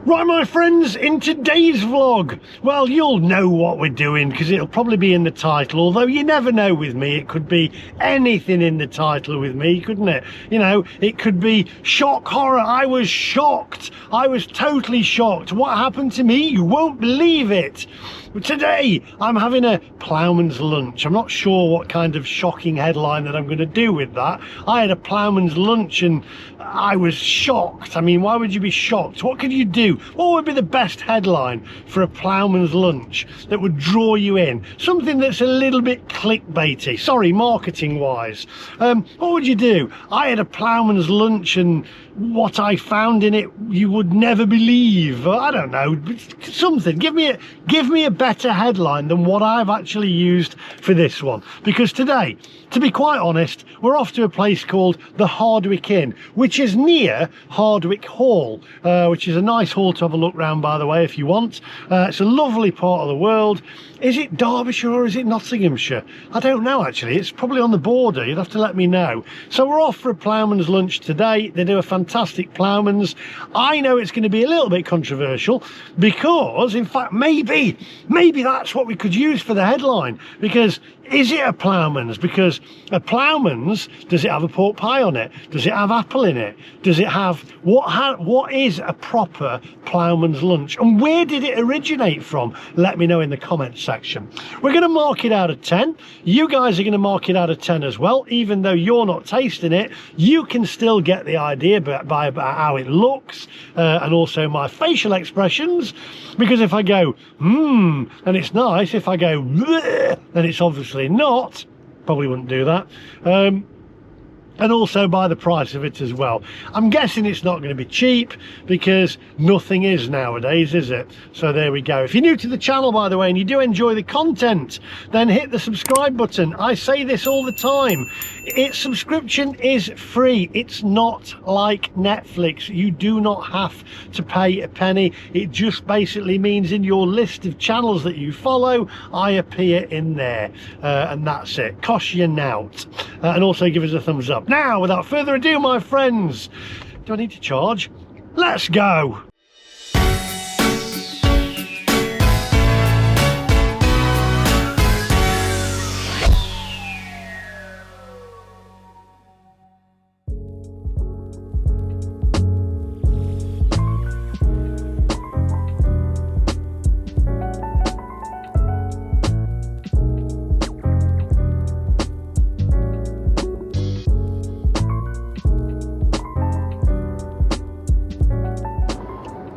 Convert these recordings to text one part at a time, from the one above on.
Right, my friends, in today's vlog, well, you'll know what we're doing because it'll probably be in the title, although you never know with me. It could be anything in the title with me, couldn't it? You know, it could be shock horror. I was shocked. I was totally shocked. What happened to me? You won't believe it. Today I'm having a Ploughman's lunch. I'm not sure what kind of shocking headline that I'm going to do with that. I had a Ploughman's lunch and I was shocked. I mean, why would you be shocked? What could you do? What would be the best headline for a Ploughman's lunch that would draw you in? Something that's a little bit clickbaity, sorry, marketing wise. What would you do? I had a Ploughman's lunch and what I found in it you would never believe. I don't know, something. Give me a better headline than what I've actually used for this one, because today, to be quite honest, we're off to a place called the Hardwick Inn, which is near Hardwick Hall, which is a nice hall to have a look round, by the way, if you want. It's a lovely part of the world. Is it Derbyshire or is it Nottinghamshire? I don't know, actually. It's probably on the border. You'd have to let me know. So we're off for a Ploughman's lunch today. They do a fantastic Ploughman's. I know it's going to be a little bit controversial because, in fact, maybe that's what we could use for the headline. Because is it a Ploughman's? Because a Ploughman's, does it have a pork pie on it? Does it have apple in it? Does it have what is a proper Ploughman's lunch? And where did it originate from? Let me know in the comments section. We're going to mark it out of 10. You guys are going to mark it out of 10 as well. Even though you're not tasting it, you can still get the idea by about how it looks and also my facial expressions. Because if I go then it's nice. If I go bleh, then it's obviously not. Probably wouldn't do that. And also by the price of it as well. I'm guessing it's not going to be cheap because nothing is nowadays, is it? So there we go. If you're new to the channel, by the way, and you do enjoy the content, then hit the subscribe button. I say this all the time. Its subscription is free. It's not like Netflix. You do not have to pay a penny. It just basically means in your list of channels that you follow, I appear in there. And that's it. Cost you nought. And also give us a thumbs up. Now, without further ado, my friends, do I need to charge? Let's go.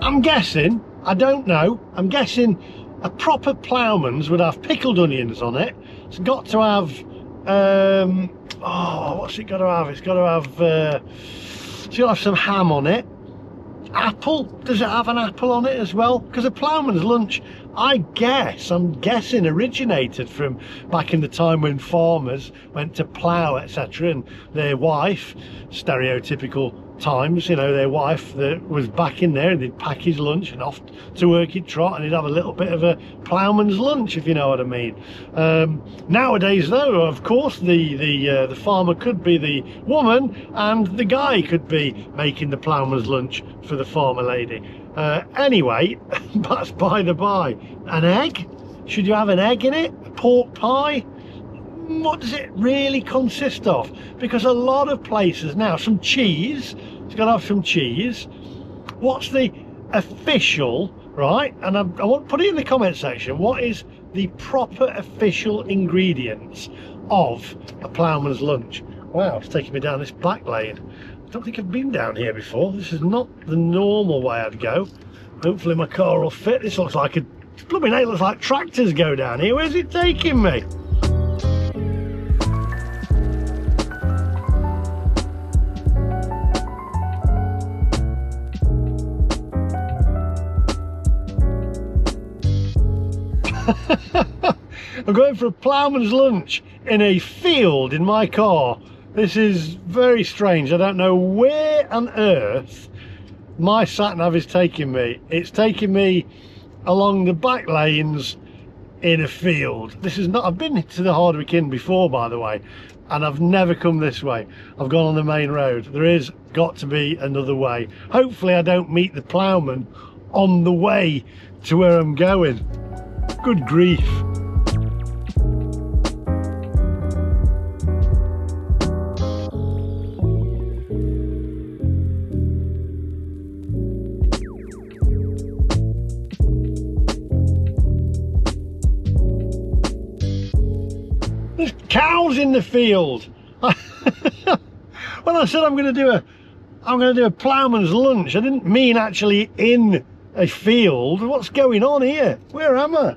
I'm guessing, I don't know, I'm guessing a proper Ploughman's would have pickled onions on it. It's got to have, what's it got to have? It's got to have some ham on it. Apple, does it have an apple on it as well? Because a Ploughman's lunch, I'm guessing originated from back in the time when farmers went to plough, etc., and their wife, stereotypical times, you know, their wife that was back in there and they'd pack his lunch and off to work he'd trot and he'd have a little bit of a Ploughman's lunch, if you know what I mean. Nowadays though, of course, the farmer could be the woman and the guy could be making the Ploughman's lunch for the farmer lady. Anyway, that's by the by. An egg? Should you have an egg in it? A pork pie? What does it really consist of? Because a lot of places now, some cheese, it's got to have some cheese. What's the official, right? And I want to put it in the comment section. What is the proper official ingredients of a Ploughman's lunch? Wow, it's taking me down this back lane. I don't think I've been down here before. This is not the normal way I'd go. Hopefully my car will fit. This looks like blooming hell, looks like tractors go down here. Where's it taking me? I'm going for a Ploughman's lunch in a field in my car. This is very strange. I don't know where on earth my sat-nav is taking me. It's taking me along the back lanes in a field. This is not, I've been to the Hardwick Inn before, by the way, and I've never come this way. I've gone on the main road. There is got to be another way. Hopefully I don't meet the ploughman on the way to where I'm going. Good grief. There's cows in the field. When I said I'm going to do a ploughman's lunch, I didn't mean actually in a field. What's going on here? Where am I?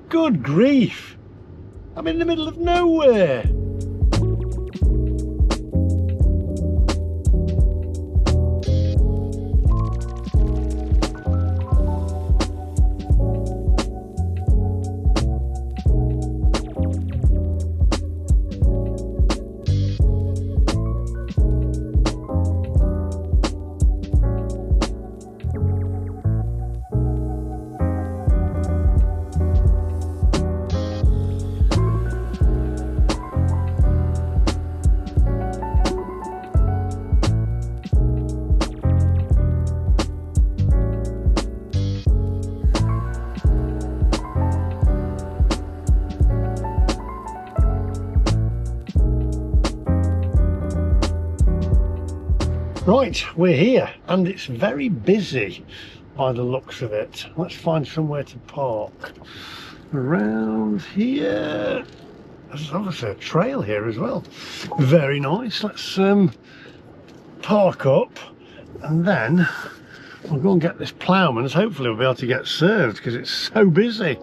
Good grief. I'm in the middle of nowhere. Right, we're here and it's very busy by the looks of it. Let's find somewhere to park. Around here, there's obviously a trail here as well. Very nice. Let's park up and then we'll go and get this Ploughman's. Hopefully we'll be able to get served because it's so busy.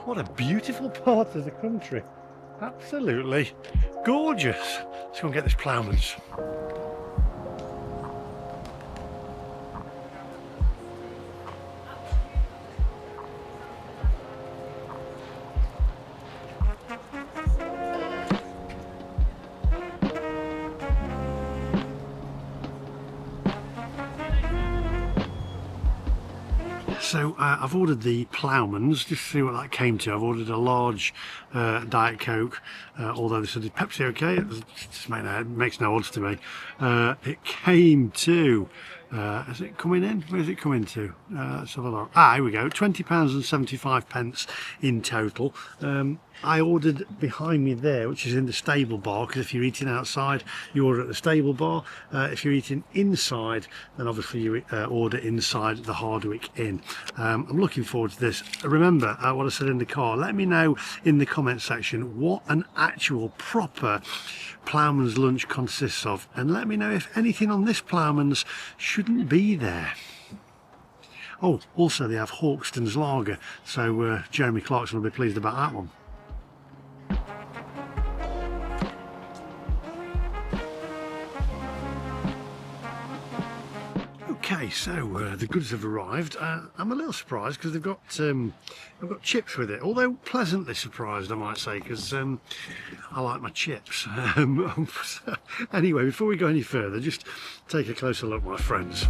What a beautiful part of the country. Absolutely gorgeous. Let's go and get this Ploughman's. So I've ordered the Ploughman's, just to see what that came to. I've ordered a large Diet Coke, although they said Pepsi okay, it just makes no odds to me. It came to, is it coming in? Where is it coming to? Let's have a look. Here we go, £20.75 in total. I ordered behind me there, which is in the stable bar, because if you're eating outside you order at the stable bar. If you're eating inside then obviously you order inside the Hardwick Inn. I'm looking forward to this. Remember what I said in the car. Let me know in the comment section what an actual proper Ploughman's lunch consists of, and let me know if anything on this Ploughman's shouldn't be there. Oh, also they have Hawkston's lager, so Jeremy Clarkson will be pleased about that one. Okay, so the goods have arrived. I'm a little surprised because they've got chips with it, although pleasantly surprised I might say, because I like my chips. Anyway, before we go any further, just take a closer look, my friends.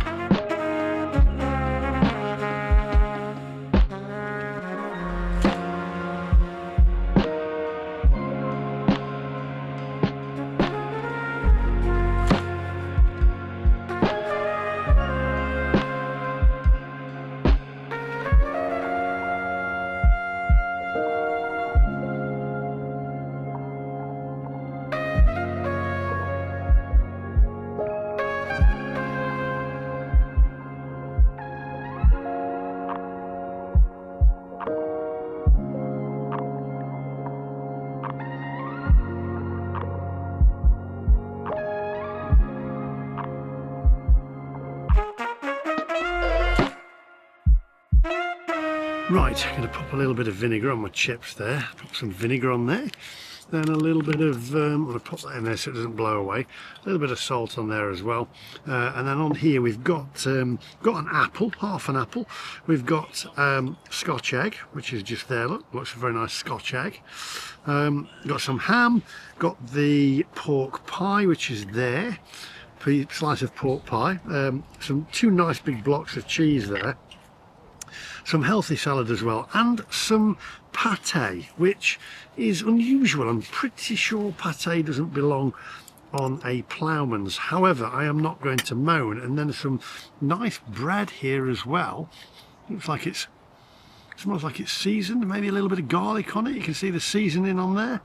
Right, I'm going to pop a little bit of vinegar on my chips there. Pop some vinegar on there. Then a little bit of, I'm going to pop that in there so it doesn't blow away. A little bit of salt on there as well. And then on here we've got an apple, half an apple. We've got Scotch egg, which is just there. Look, looks a very nice Scotch egg. Got some ham. Got the pork pie, which is there. Slice of pork pie. Two nice big blocks of cheese there. some healthy salad as well, and some pâté, which is unusual. I'm pretty sure pâté doesn't belong on a Ploughman's. However, I am not going to moan. And then some nice bread here as well. Looks like it smells like it's seasoned, maybe a little bit of garlic on it. You can see the seasoning on there.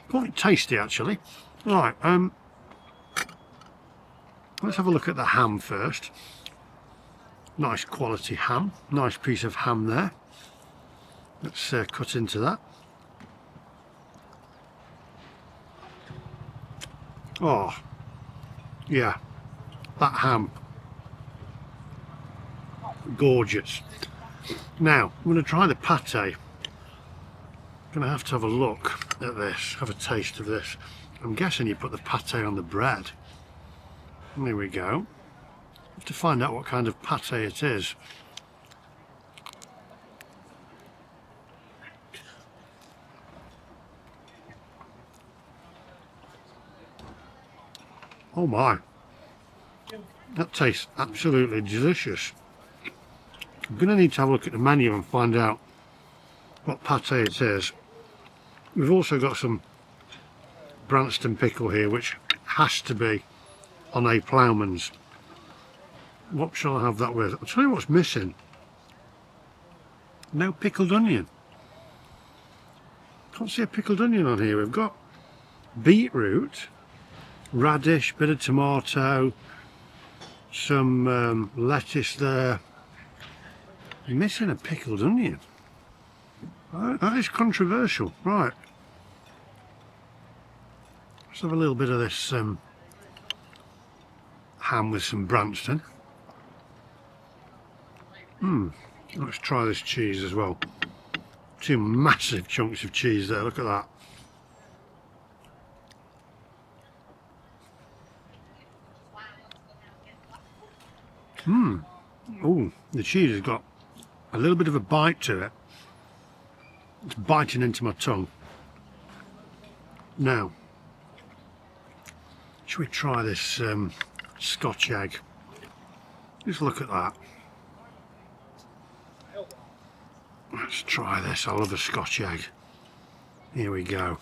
Quite tasty actually. Right, let's have a look at the ham first. Nice quality ham, nice piece of ham there. Let's cut into that. Oh, yeah, that ham, gorgeous. Now, I'm going to try the pâté. I'm going to have a look at this, have a taste of this. I'm guessing you put the pâté on the bread. There we go. Have to find out what kind of pâté it is. Oh my, that tastes absolutely delicious. I'm going to need to have a look at the menu and find out what pâté it is. We've also got some Branston pickle here, which has to be on a Ploughman's. What shall I have that with? I'll tell you what's missing. No pickled onion. Can't see a pickled onion on here. We've got beetroot, radish, bit of tomato, some lettuce there. Missing a pickled onion. That is controversial. Right, let's have a little bit of this ham with some Branston. Let's try this cheese as well. Two massive chunks of cheese there, look at that. Oh, the cheese has got a little bit of a bite to it. It's biting into my tongue. Now, should we try this Scotch egg? Just look at that. Let's try this. I love a Scotch egg. Here we go.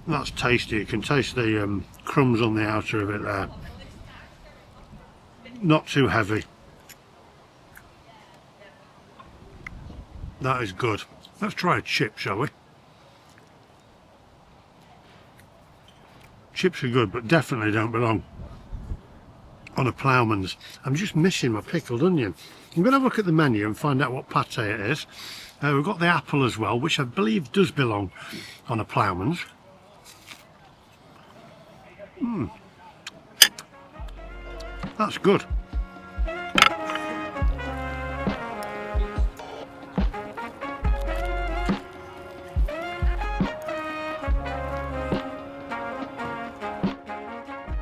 That's tasty. You can taste the crumbs on the outer of it there. Not too heavy. That is good. Let's try a chip, shall we? Chips are good, but definitely don't belong on a Ploughman's. I'm just missing my pickled onion. I'm going to look at the menu and find out what pâté it is. We've got the apple as well, which I believe does belong on a Ploughman's. That's good.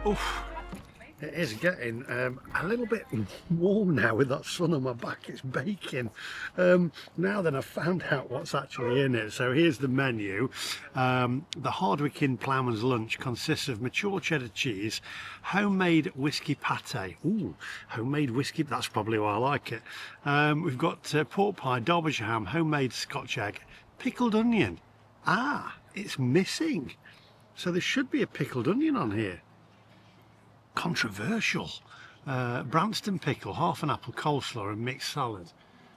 Oof. It is getting a little bit warm now with that sun on my back. It's baking. Now then, I've found out what's actually in it. So here's the menu. The Hardwick Inn Ploughman's lunch consists of mature cheddar cheese, homemade whiskey pâté. Ooh, homemade whiskey, that's probably why I like it. We've got pork pie, Derbyshire ham, homemade Scotch egg, pickled onion. Ah, it's missing. So there should be a pickled onion on here. Controversial. Branston pickle, half an apple, coleslaw and mixed salad,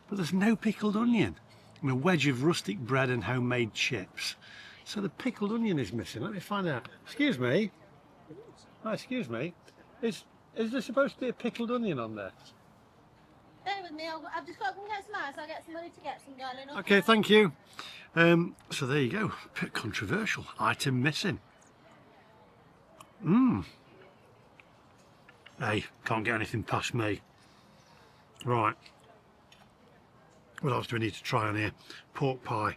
but there's no pickled onion, and a wedge of rustic bread and homemade chips. So the pickled onion is missing. Let me find out. Excuse me. Oh, excuse me. Is there supposed to be a pickled onion on there? Bear with me. I've just got to get some ice. I'll get somebody to get some, darling. Okay, thank you. So there you go. Bit controversial. Item missing. Hey, can't get anything past me. Right. What else do we need to try on here? Pork pie.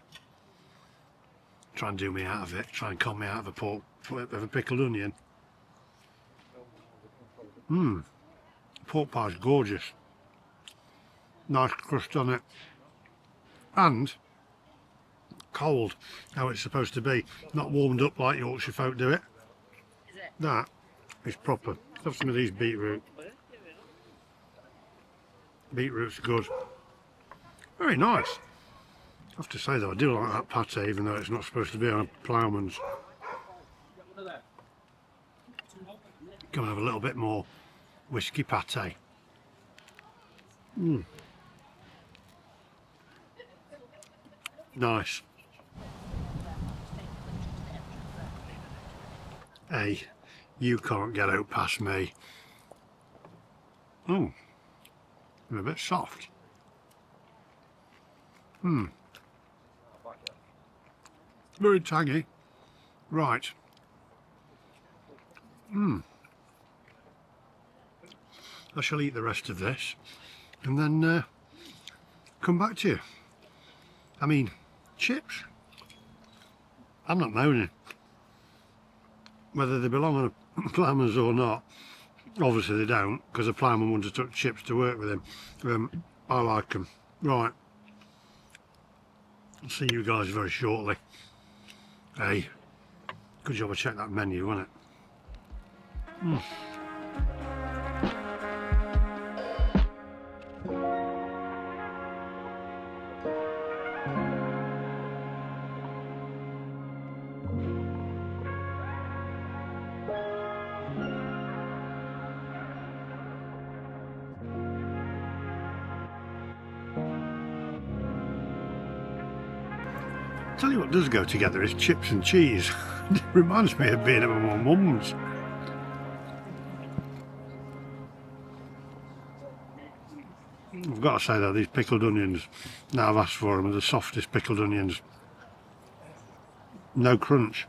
Try and do me out of it. Try and con me out of a pickled onion. Pork pie's gorgeous. Nice crust on it. And cold, how it's supposed to be. Not warmed up like Yorkshire folk do it. That is proper. Let's have some of these beetroot. Beetroot's good. Very nice. I have to say though, I do like that pate, even though it's not supposed to be on a Ploughman's. Go and have a little bit more whiskey pate. Nice. Hey, you can't get out past me. Oh, a bit soft. Very tangy. Right. I shall eat the rest of this and then come back to you. I mean, chips. I'm not moaning. Whether they belong on a Ploughman's or not, obviously they don't, because a Ploughman wouldn't have took chips to work with him. I like them. Right. I'll see you guys very shortly. Hey, good job I checked that menu, wasn't it? Tell you what does go together is chips and cheese. It reminds me of being at my mum's. I've got to say though, these pickled onions, now I've asked for them, are the softest pickled onions. No crunch.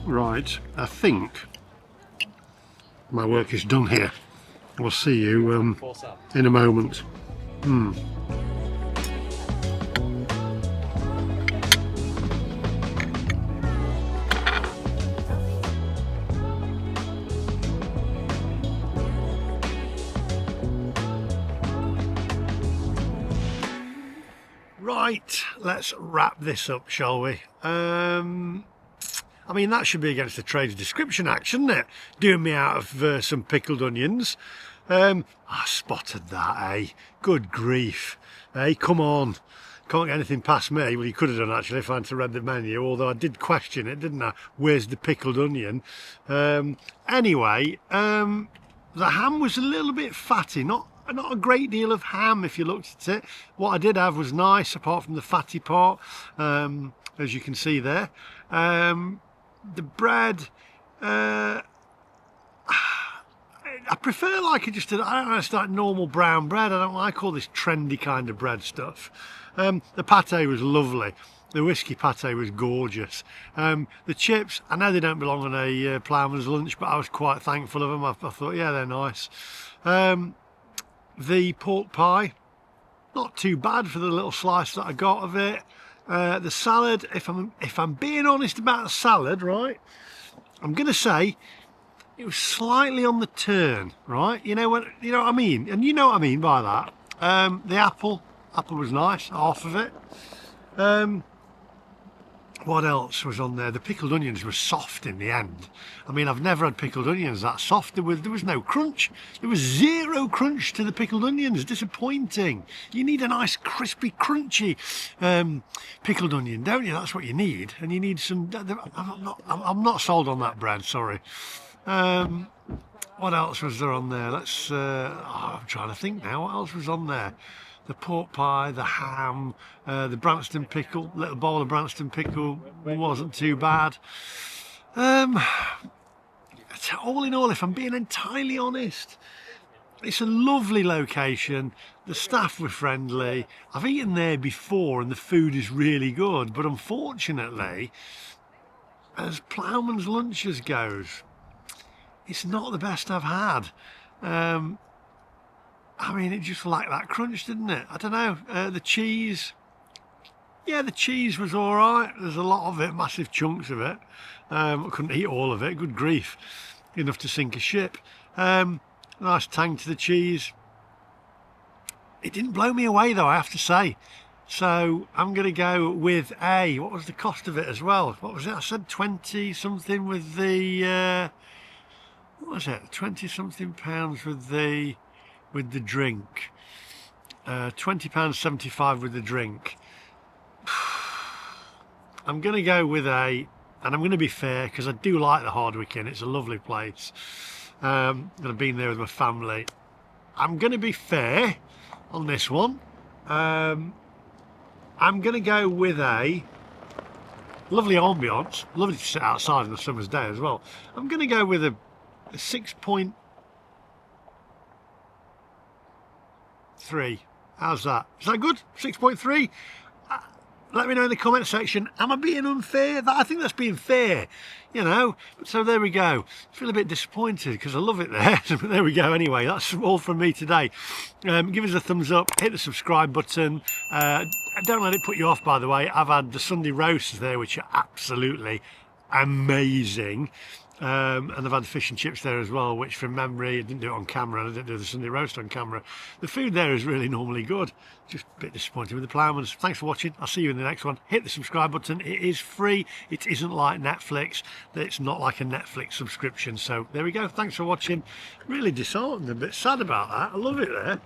Right, I think my work is done here. We'll see you in a moment. Right, let's wrap this up, shall we? I mean, that should be against the Trades Description Act, shouldn't it? Doing me out of some pickled onions. I spotted that, eh? Good grief. Hey, come on. Can't get anything past me. Well, you could have done, actually, if I hadn't read the menu, although I did question it, didn't I? Where's the pickled onion? Anyway, the ham was a little bit fatty. Not a great deal of ham, if you looked at it. What I did have was nice, apart from the fatty part, as you can see there. The bread, I prefer like it just, I don't know, it's like normal brown bread. I don't like all this trendy kind of bread stuff. The pate was lovely. The whiskey pate was gorgeous. The chips, I know they don't belong on a Ploughman's lunch, but I was quite thankful of them. I thought, yeah, they're nice. The pork pie, not too bad for the little slice that I got of it. The salad, if I'm being honest about the salad, right, I'm gonna say it was slightly on the turn, right? You know what I mean, and you know what I mean by that. The apple was nice, half of it. What else was on there? The pickled onions were soft in the end. I mean, I've never had pickled onions that soft. There was no crunch. There was zero crunch to the pickled onions. Disappointing. You need a nice crispy, crunchy pickled onion, don't you? That's what you need. And you need some. I'm not sold on that bread. Sorry. What else was there on there? I'm trying to think now. What else was on there? The pork pie, the ham, the Branston pickle, little bowl of Branston pickle wasn't too bad. All in all, if I'm being entirely honest, It's a lovely location. The staff were friendly. I've eaten there before and the food is really good, but unfortunately, as Ploughman's Lunches goes, it's not the best I've had. I mean, it just lacked that crunch, didn't it? I don't know. The cheese, yeah, the cheese was all right. There's a lot of it, massive chunks of it. I couldn't eat all of it. Good grief, enough to sink a ship. Nice tang to the cheese. It didn't blow me away though, I have to say. So I'm going to go with a, what was the cost of it as well? What was it? I said 20 something with the, what was it? 20 something pounds with the drink. £20.75 with the drink. I'm going to go with a, and I'm going to be fair because I do like the Hardwick Inn. It's a lovely place. And I've been there with my family. I'm going to be fair on this one. I'm going to go with a lovely ambience. Lovely to sit outside on a summer's day as well. I'm going to go with a 6.3. How's that? Is that good? 6.3? Let me know in the comment section. Am I being unfair? I think that's being fair, you know. So there we go. I feel a bit disappointed because I love it there. But there we go anyway. That's all from me today. Give us a thumbs up. Hit the subscribe button. Don't let it put you off, by the way. I've had the Sunday roasts there, which are absolutely amazing. And I've had the fish and chips there as well, which from memory, I didn't do it on camera, and I didn't do the Sunday roast on camera. The food there is really normally good. Just a bit disappointed with the Ploughmans. Thanks for watching. I'll see you in the next one. Hit the subscribe button. It is free. It isn't like Netflix. It's not like a Netflix subscription. So there we go. Thanks for watching. Really disheartened, a bit sad about that. I love it there.